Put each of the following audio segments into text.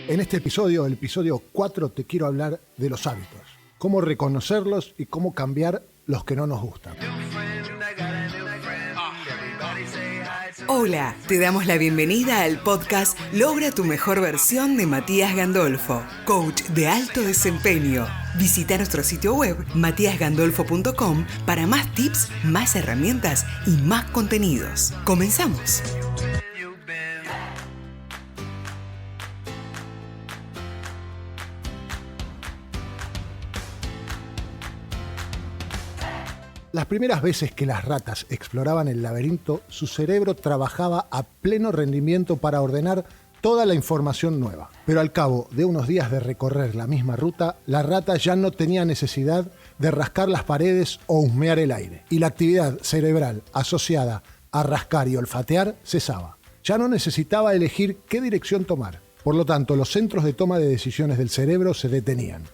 En este episodio, el episodio 4, te quiero hablar de los hábitos. Cómo reconocerlos y cómo cambiar los que no nos gustan. Hola, te damos la bienvenida al podcast Logra tu mejor versión de Matías Gandolfo, coach de alto desempeño. Visita nuestro sitio web matiasgandolfo.com para más tips, más herramientas y más contenidos. ¡Comenzamos! Las primeras veces que las ratas exploraban el laberinto, su cerebro trabajaba a pleno rendimiento para ordenar toda la información nueva. Pero al cabo de unos días de recorrer la misma ruta, la rata ya no tenía necesidad de rascar las paredes o husmear el aire, y la actividad cerebral asociada a rascar y olfatear cesaba. Ya no necesitaba elegir qué dirección tomar. Por lo tanto, los centros de toma de decisiones del cerebro se detenían.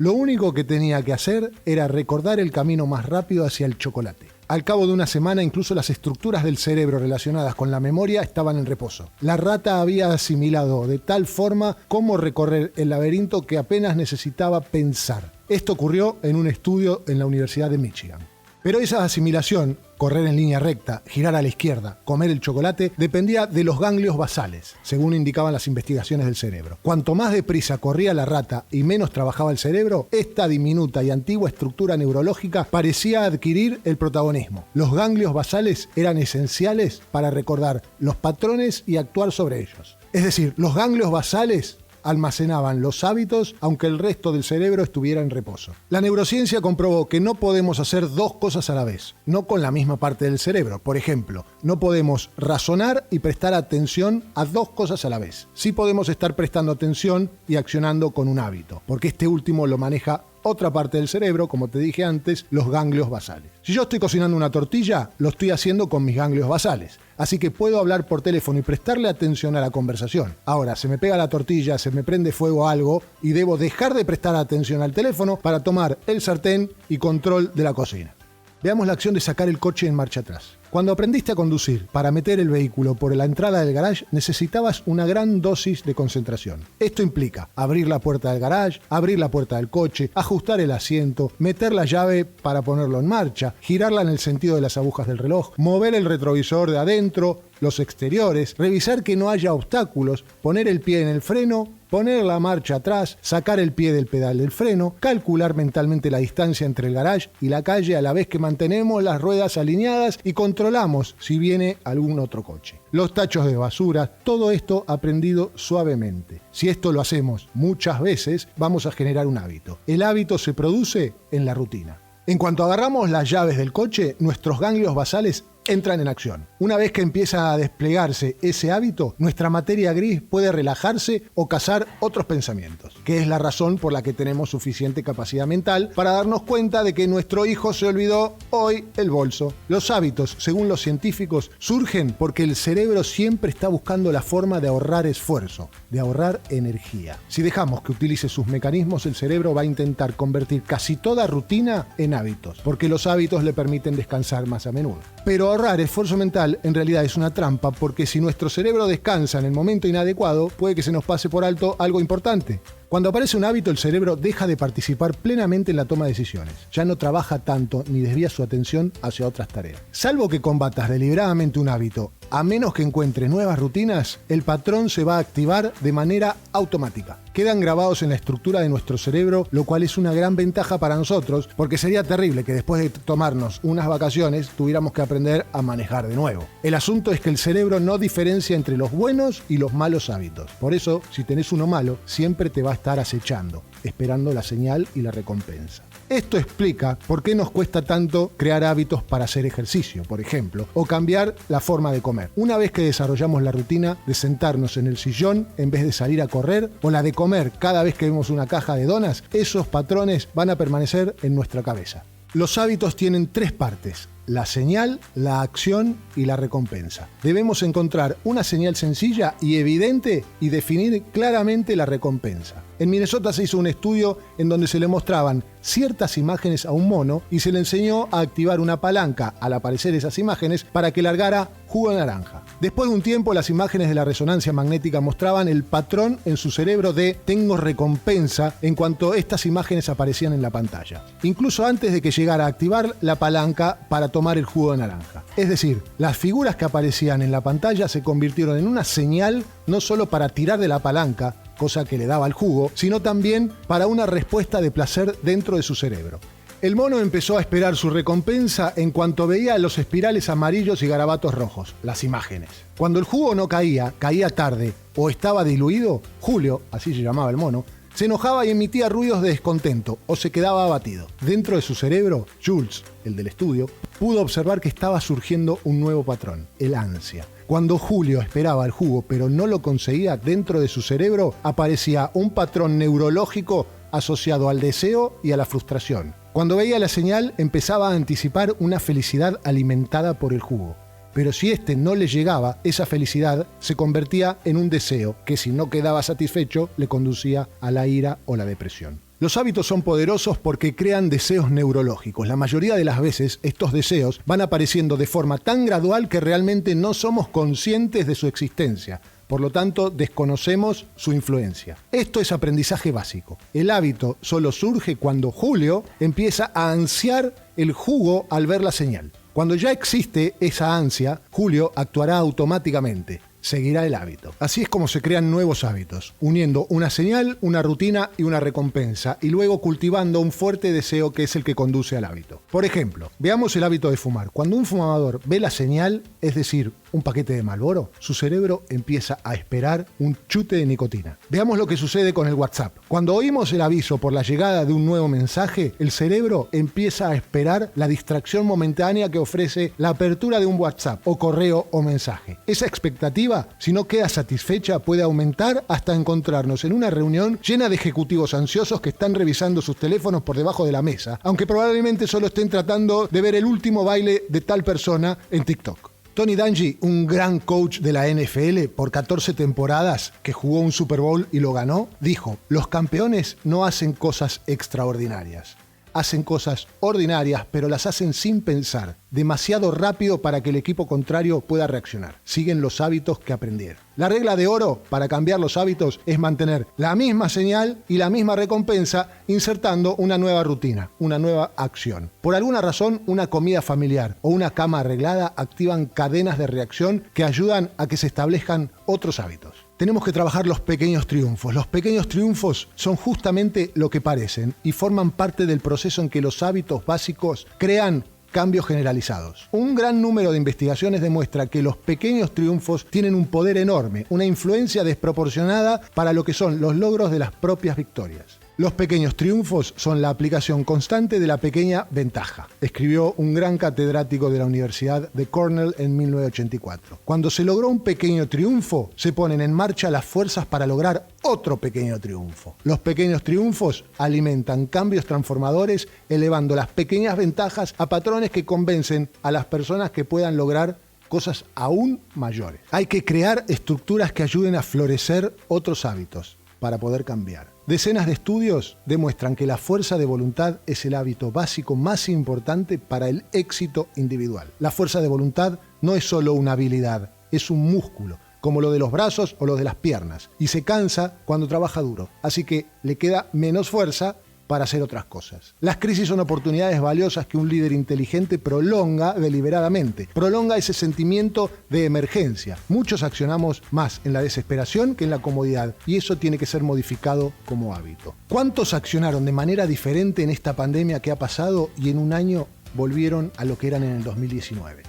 Lo único que tenía que hacer era recordar el camino más rápido hacia el chocolate. Al cabo de una semana, incluso las estructuras del cerebro relacionadas con la memoria estaban en reposo. La rata había asimilado de tal forma cómo recorrer el laberinto que apenas necesitaba pensar. Esto ocurrió en un estudio en la Universidad de Michigan. Pero esa asimilación, correr en línea recta, girar a la izquierda, comer el chocolate, dependía de los ganglios basales, según indicaban las investigaciones del cerebro. Cuanto más deprisa corría la rata y menos trabajaba el cerebro, esta diminuta y antigua estructura neurológica parecía adquirir el protagonismo. Los ganglios basales eran esenciales para recordar los patrones y actuar sobre ellos. Es decir, los ganglios basales almacenaban los hábitos aunque el resto del cerebro estuviera en reposo. La neurociencia comprobó que no podemos hacer dos cosas a la vez, no con la misma parte del cerebro. Por ejemplo, no podemos razonar y prestar atención a dos cosas a la vez. Sí podemos estar prestando atención y accionando con un hábito, porque este último lo maneja otra parte del cerebro, como te dije antes, los ganglios basales. Si yo estoy cocinando una tortilla, lo estoy haciendo con mis ganglios basales. Así que puedo hablar por teléfono y prestarle atención a la conversación. Ahora, se me pega la tortilla, se me prende fuego algo y debo dejar de prestar atención al teléfono para tomar el sartén y control de la cocina. Veamos la acción de sacar el coche en marcha atrás. Cuando aprendiste a conducir, para meter el vehículo por la entrada del garage, necesitabas una gran dosis de concentración. Esto implica abrir la puerta del garage, abrir la puerta del coche, ajustar el asiento, meter la llave para ponerlo en marcha, girarla en el sentido de las agujas del reloj, mover el retrovisor de adentro, los exteriores, revisar que no haya obstáculos, poner el pie en el freno, poner la marcha atrás, sacar el pie del pedal del freno, calcular mentalmente la distancia entre el garage y la calle a la vez que mantenemos las ruedas alineadas y controlamos si viene algún otro coche. Los tachos de basura, todo esto aprendido suavemente. Si esto lo hacemos muchas veces, vamos a generar un hábito. El hábito se produce en la rutina. En cuanto agarramos las llaves del coche, nuestros ganglios basales entran en acción. Una vez que empieza a desplegarse ese hábito, nuestra materia gris puede relajarse o cazar otros pensamientos, que es la razón por la que tenemos suficiente capacidad mental para darnos cuenta de que nuestro hijo se olvidó hoy el bolso. Los hábitos, según los científicos, surgen porque el cerebro siempre está buscando la forma de ahorrar esfuerzo, de ahorrar energía. Si dejamos que utilice sus mecanismos, el cerebro va a intentar convertir casi toda rutina en hábitos, porque los hábitos le permiten descansar más a menudo. Pero ahorrar esfuerzo mental en realidad es una trampa, porque si nuestro cerebro descansa en el momento inadecuado, puede que se nos pase por alto algo importante. Cuando aparece un hábito, el cerebro deja de participar plenamente en la toma de decisiones. Ya no trabaja tanto ni desvía su atención hacia otras tareas. Salvo que combatas deliberadamente un hábito, a menos que encuentres nuevas rutinas, el patrón se va a activar de manera automática. Quedan grabados en la estructura de nuestro cerebro, lo cual es una gran ventaja para nosotros, porque sería terrible que después de tomarnos unas vacaciones tuviéramos que aprender a manejar de nuevo. El asunto es que el cerebro no diferencia entre los buenos y los malos hábitos. Por eso, si tenés uno malo, siempre te va a estar acechando, esperando la señal y la recompensa. Esto explica por qué nos cuesta tanto crear hábitos para hacer ejercicio, por ejemplo, o cambiar la forma de comer. Una vez que desarrollamos la rutina de sentarnos en el sillón en vez de salir a correr, o la de comer cada vez que vemos una caja de donas, esos patrones van a permanecer en nuestra cabeza. Los hábitos tienen tres partes: la señal, la acción y la recompensa. Debemos encontrar una señal sencilla y evidente y definir claramente la recompensa. En Minnesota se hizo un estudio en donde se le mostraban ciertas imágenes a un mono y se le enseñó a activar una palanca al aparecer esas imágenes para que largara jugo de naranja. Después de un tiempo, las imágenes de la resonancia magnética mostraban el patrón en su cerebro de tengo recompensa en cuanto estas imágenes aparecían en la pantalla, incluso antes de que llegara a activar la palanca para tomar el jugo de naranja. Es decir, las figuras que aparecían en la pantalla se convirtieron en una señal no solo para tirar de la palanca, cosa que le daba el jugo, sino también para una respuesta de placer dentro de su cerebro. El mono empezó a esperar su recompensa en cuanto veía los espirales amarillos y garabatos rojos, las imágenes. Cuando el jugo no caía tarde o estaba diluido, Julio, así se llamaba el mono, se enojaba y emitía ruidos de descontento o se quedaba abatido. Dentro de su cerebro, Jules, el del estudio, pudo observar que estaba surgiendo un nuevo patrón, el ansia. Cuando Julio esperaba el jugo pero no lo conseguía, dentro de su cerebro aparecía un patrón neurológico asociado al deseo y a la frustración. Cuando veía la señal, empezaba a anticipar una felicidad alimentada por el jugo. Pero si este no le llegaba, esa felicidad se convertía en un deseo que, si no quedaba satisfecho, le conducía a la ira o la depresión. Los hábitos son poderosos porque crean deseos neurológicos. La mayoría de las veces estos deseos van apareciendo de forma tan gradual que realmente no somos conscientes de su existencia. Por lo tanto, desconocemos su influencia. Esto es aprendizaje básico. El hábito solo surge cuando Julio empieza a ansiar el jugo al ver la señal. Cuando ya existe esa ansia, Julio actuará automáticamente. Seguirá el hábito. Así es como se crean nuevos hábitos, uniendo una señal, una rutina y una recompensa, y luego cultivando un fuerte deseo que es el que conduce al hábito. Por ejemplo, veamos el hábito de fumar. Cuando un fumador ve la señal, es decir, un paquete de Marlboro, su cerebro empieza a esperar un chute de nicotina. Veamos lo que sucede con el WhatsApp. Cuando oímos el aviso por la llegada de un nuevo mensaje, el cerebro empieza a esperar la distracción momentánea que ofrece la apertura de un WhatsApp o correo o mensaje. Esa expectativa, si no queda satisfecha, puede aumentar hasta encontrarnos en una reunión llena de ejecutivos ansiosos que están revisando sus teléfonos por debajo de la mesa, aunque probablemente solo estén tratando de ver el último baile de tal persona en TikTok. Tony Dungy, un gran coach de la NFL por 14 temporadas que jugó un Super Bowl y lo ganó, dijo: los campeones no hacen cosas extraordinarias. Hacen cosas ordinarias, pero las hacen sin pensar, demasiado rápido para que el equipo contrario pueda reaccionar. Siguen los hábitos que aprendieron. La regla de oro para cambiar los hábitos es mantener la misma señal y la misma recompensa, insertando una nueva rutina, una nueva acción. Por alguna razón, una comida familiar o una cama arreglada activan cadenas de reacción que ayudan a que se establezcan otros hábitos. Tenemos que trabajar los pequeños triunfos. Los pequeños triunfos son justamente lo que parecen y forman parte del proceso en que los hábitos básicos crean cambios generalizados. Un gran número de investigaciones demuestra que los pequeños triunfos tienen un poder enorme, una influencia desproporcionada para lo que son los logros de las propias victorias. Los pequeños triunfos son la aplicación constante de la pequeña ventaja, escribió un gran catedrático de la Universidad de Cornell en 1984. Cuando se logró un pequeño triunfo, se ponen en marcha las fuerzas para lograr otro pequeño triunfo. Los pequeños triunfos alimentan cambios transformadores, elevando las pequeñas ventajas a patrones que convencen a las personas que puedan lograr cosas aún mayores. Hay que crear estructuras que ayuden a florecer otros hábitos para poder cambiar. Decenas de estudios demuestran que la fuerza de voluntad es el hábito básico más importante para el éxito individual. La fuerza de voluntad no es solo una habilidad, es un músculo, como lo de los brazos o lo de las piernas, y se cansa cuando trabaja duro, así que le queda menos fuerza para hacer otras cosas. Las crisis son oportunidades valiosas que un líder inteligente prolonga deliberadamente. Prolonga ese sentimiento de emergencia. Muchos accionamos más en la desesperación que en la comodidad, y eso tiene que ser modificado como hábito. ¿Cuántos accionaron de manera diferente en esta pandemia que ha pasado y en un año volvieron a lo que eran en el 2019?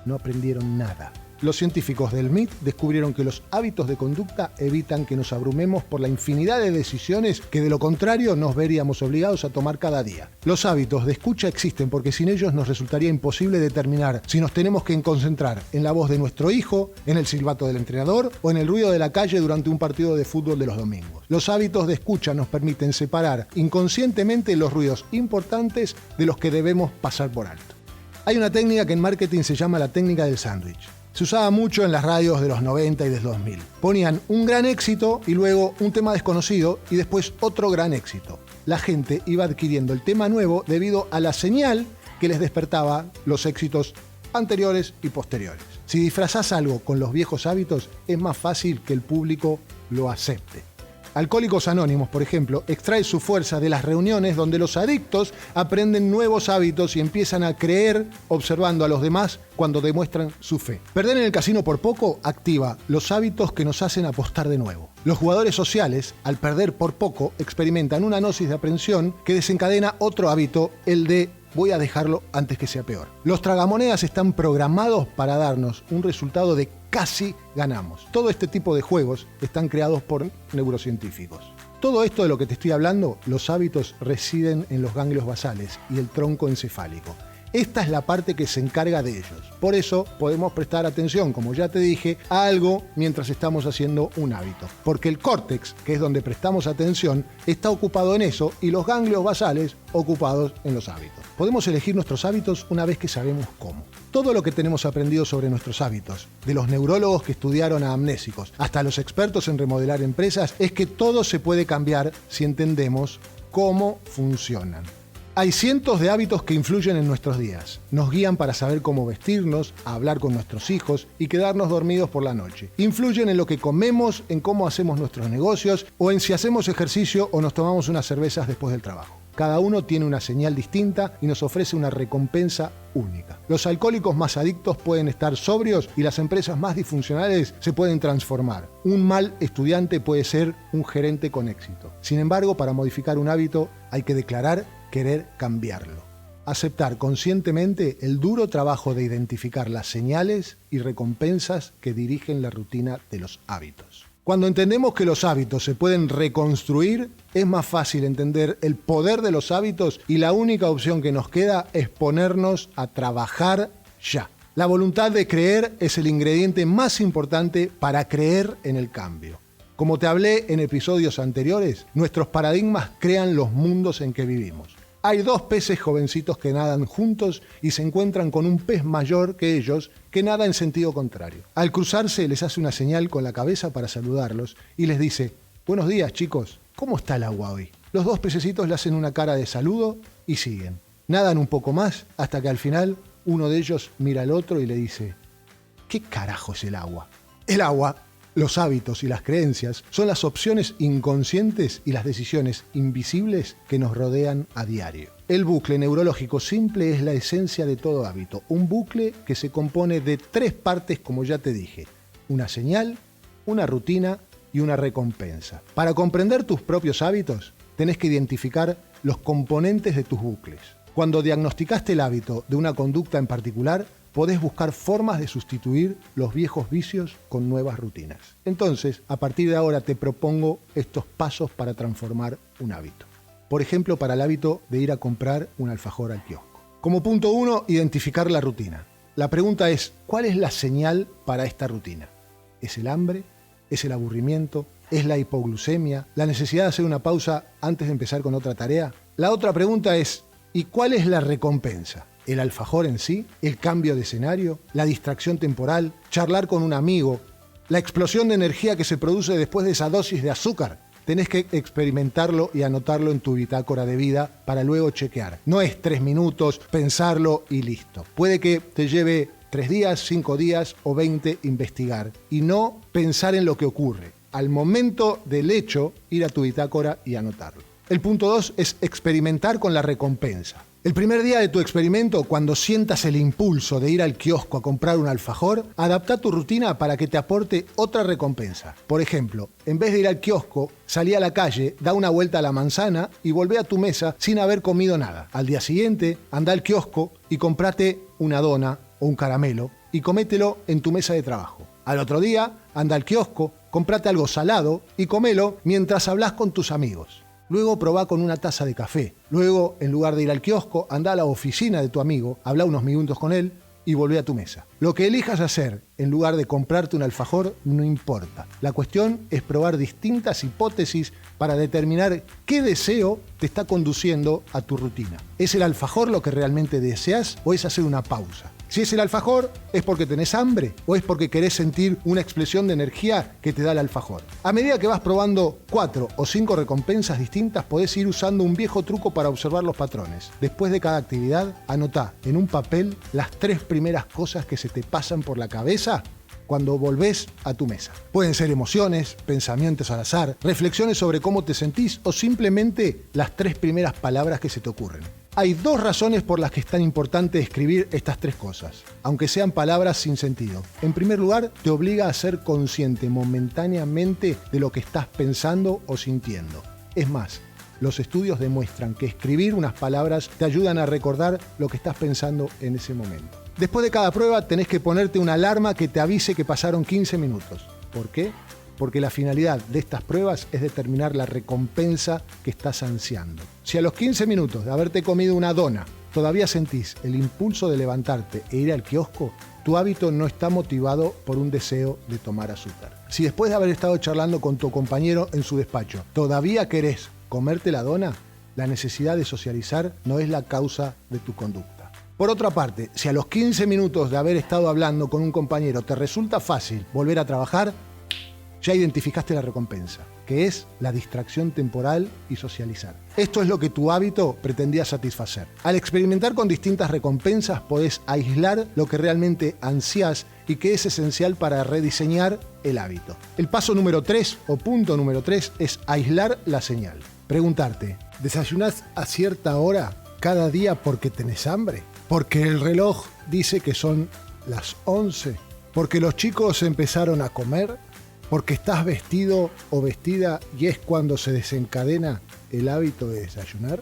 No aprendieron nada. Los científicos del MIT descubrieron que los hábitos de conducta evitan que nos abrumemos por la infinidad de decisiones que de lo contrario nos veríamos obligados a tomar cada día. Los hábitos de escucha existen porque sin ellos nos resultaría imposible determinar si nos tenemos que concentrar en la voz de nuestro hijo, en el silbato del entrenador o en el ruido de la calle durante un partido de fútbol de los domingos. Los hábitos de escucha nos permiten separar inconscientemente los ruidos importantes de los que debemos pasar por alto. Hay una técnica que en marketing se llama la técnica del sándwich. Se usaba mucho en las radios de los 90 y del 2000. Ponían un gran éxito y luego un tema desconocido y después otro gran éxito. La gente iba adquiriendo el tema nuevo debido a la señal que les despertaba los éxitos anteriores y posteriores. Si disfrazás algo con los viejos hábitos, es más fácil que el público lo acepte. Alcohólicos Anónimos, por ejemplo, extrae su fuerza de las reuniones donde los adictos aprenden nuevos hábitos y empiezan a creer observando a los demás cuando demuestran su fe. Perder en el casino por poco activa los hábitos que nos hacen apostar de nuevo. Los jugadores sociales, al perder por poco, experimentan una gnosis de aprensión que desencadena otro hábito, el de voy a dejarlo antes que sea peor. Los tragamonedas están programados para darnos un resultado de casi ganamos. Todo este tipo de juegos están creados por neurocientíficos. Todo esto de lo que te estoy hablando, los hábitos residen en los ganglios basales y el tronco encefálico. Esta es la parte que se encarga de ellos. Por eso podemos prestar atención, como ya te dije, a algo mientras estamos haciendo un hábito. Porque el córtex, que es donde prestamos atención, está ocupado en eso y los ganglios basales ocupados en los hábitos. Podemos elegir nuestros hábitos una vez que sabemos cómo. Todo lo que tenemos aprendido sobre nuestros hábitos, de los neurólogos que estudiaron a amnésicos hasta los expertos en remodelar empresas, es que todo se puede cambiar si entendemos cómo funcionan. Hay cientos de hábitos que influyen en nuestros días. Nos guían para saber cómo vestirnos, hablar con nuestros hijos y quedarnos dormidos por la noche. Influyen en lo que comemos, en cómo hacemos nuestros negocios o en si hacemos ejercicio o nos tomamos unas cervezas después del trabajo. Cada uno tiene una señal distinta y nos ofrece una recompensa única. Los alcohólicos más adictos pueden estar sobrios y las empresas más disfuncionales se pueden transformar. Un mal estudiante puede ser un gerente con éxito. Sin embargo, para modificar un hábito hay que declarar querer cambiarlo. Aceptar conscientemente el duro trabajo de identificar las señales y recompensas que dirigen la rutina de los hábitos. Cuando entendemos que los hábitos se pueden reconstruir, es más fácil entender el poder de los hábitos y la única opción que nos queda es ponernos a trabajar ya. La voluntad de creer es el ingrediente más importante para creer en el cambio. Como te hablé en episodios anteriores, nuestros paradigmas crean los mundos en que vivimos. Hay dos peces jovencitos que nadan juntos y se encuentran con un pez mayor que ellos que nada en sentido contrario. Al cruzarse les hace una señal con la cabeza para saludarlos y les dice: buenos días chicos, ¿cómo está el agua hoy? Los dos pececitos le hacen una cara de saludo y siguen. Nadan un poco más hasta que al final uno de ellos mira al otro y le dice: ¿qué carajo es el agua? El agua, los hábitos y las creencias son las opciones inconscientes y las decisiones invisibles que nos rodean a diario. El bucle neurológico simple es la esencia de todo hábito, un bucle que se compone de 3 partes, como ya te dije: una señal, una rutina y una recompensa. Para comprender tus propios hábitos, tenés que identificar los componentes de tus bucles. Cuando diagnosticaste el hábito de una conducta en particular, podés buscar formas de sustituir los viejos vicios con nuevas rutinas. Entonces, a partir de ahora te propongo estos pasos para transformar un hábito. Por ejemplo, para el hábito de ir a comprar un alfajor al kiosco. Como punto 1, identificar la rutina. La pregunta es: ¿cuál es la señal para esta rutina? ¿Es el hambre? ¿Es el aburrimiento? ¿Es la hipoglucemia? ¿La necesidad de hacer una pausa antes de empezar con otra tarea? La otra pregunta es: ¿y cuál es la recompensa? ¿El alfajor en sí? ¿El cambio de escenario? ¿La distracción temporal? ¿Charlar con un amigo? ¿La explosión de energía que se produce después de esa dosis de azúcar? Tenés que experimentarlo y anotarlo en tu bitácora de vida para luego chequear. No es 3 minutos, pensarlo y listo. Puede que te lleve 3 días, 5 días o 20 investigar y no pensar en lo que ocurre. Al momento del hecho, ir a tu bitácora y anotarlo. El punto 2 es experimentar con la recompensa. El primer día de tu experimento, cuando sientas el impulso de ir al kiosco a comprar un alfajor, adapta tu rutina para que te aporte otra recompensa. Por ejemplo, en vez de ir al kiosco, salí a la calle, da una vuelta a la manzana y volvé a tu mesa sin haber comido nada. Al día siguiente, anda al kiosco y comprate una dona o un caramelo y comételo en tu mesa de trabajo. Al otro día, anda al kiosco, comprate algo salado y comelo mientras hablas con tus amigos. Luego probá con una taza de café. Luego, en lugar de ir al kiosco, andá a la oficina de tu amigo, habla unos minutos con él y volvé a tu mesa. Lo que elijas hacer en lugar de comprarte un alfajor no importa. La cuestión es probar distintas hipótesis para determinar qué deseo te está conduciendo a tu rutina. ¿Es el alfajor lo que realmente deseas o es hacer una pausa? Si es el alfajor, ¿es porque tenés hambre o es porque querés sentir una explosión de energía que te da el alfajor? A medida que vas probando 4 o 5 recompensas distintas, podés ir usando un viejo truco para observar los patrones. Después de cada actividad, anotá en un papel las 3 primeras cosas que se te pasan por la cabeza cuando volvés a tu mesa. Pueden ser emociones, pensamientos al azar, reflexiones sobre cómo te sentís o simplemente las 3 primeras palabras que se te ocurren. Hay 2 razones por las que es tan importante escribir estas 3 cosas, aunque sean palabras sin sentido. En primer lugar, te obliga a ser consciente momentáneamente de lo que estás pensando o sintiendo. Es más, los estudios demuestran que escribir unas palabras te ayudan a recordar lo que estás pensando en ese momento. Después de cada prueba tenés que ponerte una alarma que te avise que pasaron 15 minutos. ¿Por qué? Porque la finalidad de estas pruebas es determinar la recompensa que estás ansiando. Si a los 15 minutos de haberte comido una dona todavía sentís el impulso de levantarte e ir al kiosco, tu hábito no está motivado por un deseo de tomar azúcar. Si después de haber estado charlando con tu compañero en su despacho todavía querés comerte la dona, la necesidad de socializar no es la causa de tu conducta. Por otra parte, si a los 15 minutos de haber estado hablando con un compañero te resulta fácil volver a trabajar, ya identificaste la recompensa, que es la distracción temporal y socializar. Esto es lo que tu hábito pretendía satisfacer. Al experimentar con distintas recompensas, podés aislar lo que realmente ansías y que es esencial para rediseñar el hábito. El paso número 3 o punto número 3 es aislar la señal. Preguntarte, ¿desayunás a cierta hora cada día porque tenés hambre? ¿Porque el reloj dice que son las 11? ¿Porque los chicos empezaron a comer? ¿Porque estás vestido o vestida y es cuando se desencadena el hábito de desayunar?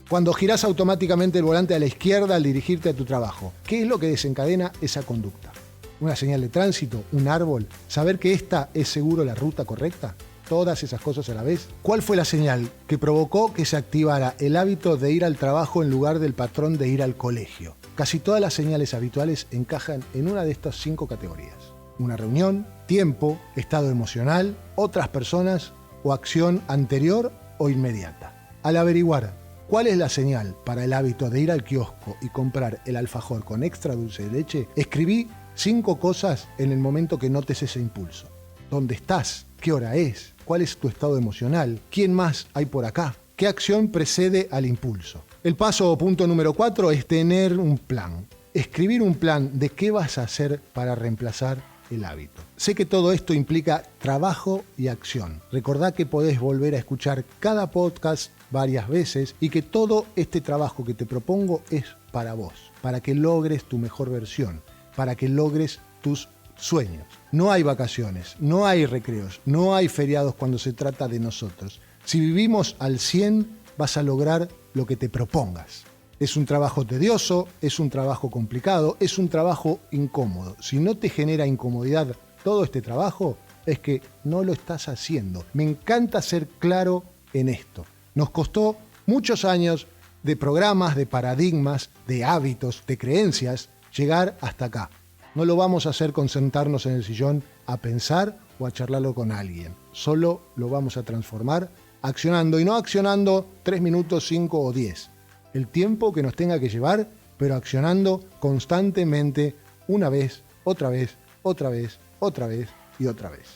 Cuando girás automáticamente el volante a la izquierda al dirigirte a tu trabajo, ¿qué es lo que desencadena esa conducta? ¿Una señal de tránsito? ¿Un árbol? ¿Saber que esta es seguro la ruta correcta? Todas esas cosas a la vez. ¿Cuál fue la señal que provocó que se activara el hábito de ir al trabajo en lugar del patrón de ir al colegio? Casi todas las señales habituales encajan en una de estas 5 categorías. Una reunión, tiempo, estado emocional, otras personas o acción anterior o inmediata. Al averiguar cuál es la señal para el hábito de ir al kiosco y comprar el alfajor con extra dulce de leche, escribí 5 cosas en el momento que notes ese impulso. ¿Dónde estás? ¿Qué hora es? ¿Cuál es tu estado emocional? ¿Quién más hay por acá? ¿Qué acción precede al impulso? El paso o punto número 4 es tener un plan. Escribir un plan de qué vas a hacer para reemplazar el hábito. Sé que todo esto implica trabajo y acción. Recordá que podés volver a escuchar cada podcast varias veces y que todo este trabajo que te propongo es para vos, para que logres tu mejor versión, para que logres tus sueños. No hay vacaciones, no hay recreos, no hay feriados cuando se trata de nosotros. Si vivimos al 100, vas a lograr lo que te propongas. Es un trabajo tedioso, es un trabajo complicado, es un trabajo incómodo. Si no te genera incomodidad todo este trabajo, es que no lo estás haciendo. Me encanta ser claro en esto. Nos costó muchos años de programas, de paradigmas, de hábitos, de creencias, llegar hasta acá. No lo vamos a hacer con sentarnos en el sillón a pensar o a charlarlo con alguien. Solo lo vamos a transformar accionando, y no accionando 3 minutos, 5 o 10. El tiempo que nos tenga que llevar, pero accionando constantemente, una vez, otra vez, otra vez, otra vez y otra vez.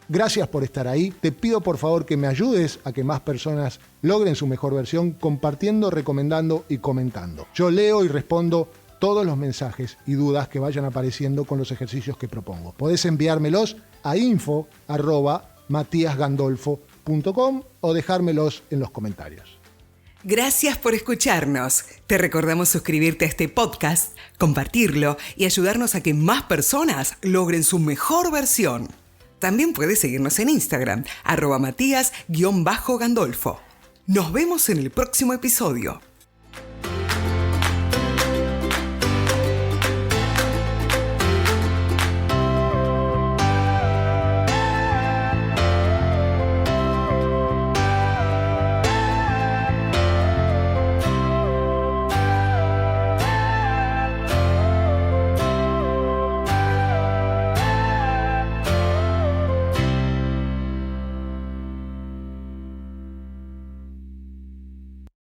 Gracias por estar ahí. Te pido por favor que me ayudes a que más personas logren su mejor versión compartiendo, recomendando y comentando. Yo leo y respondo todos los mensajes y dudas que vayan apareciendo con los ejercicios que propongo. Podés enviármelos a info@matiasgandolfo.com o dejármelos en los comentarios. Gracias por escucharnos. Te recordamos suscribirte a este podcast, compartirlo y ayudarnos a que más personas logren su mejor versión. También puedes seguirnos en Instagram, @Matías_Gandolfo. Nos vemos en el próximo episodio.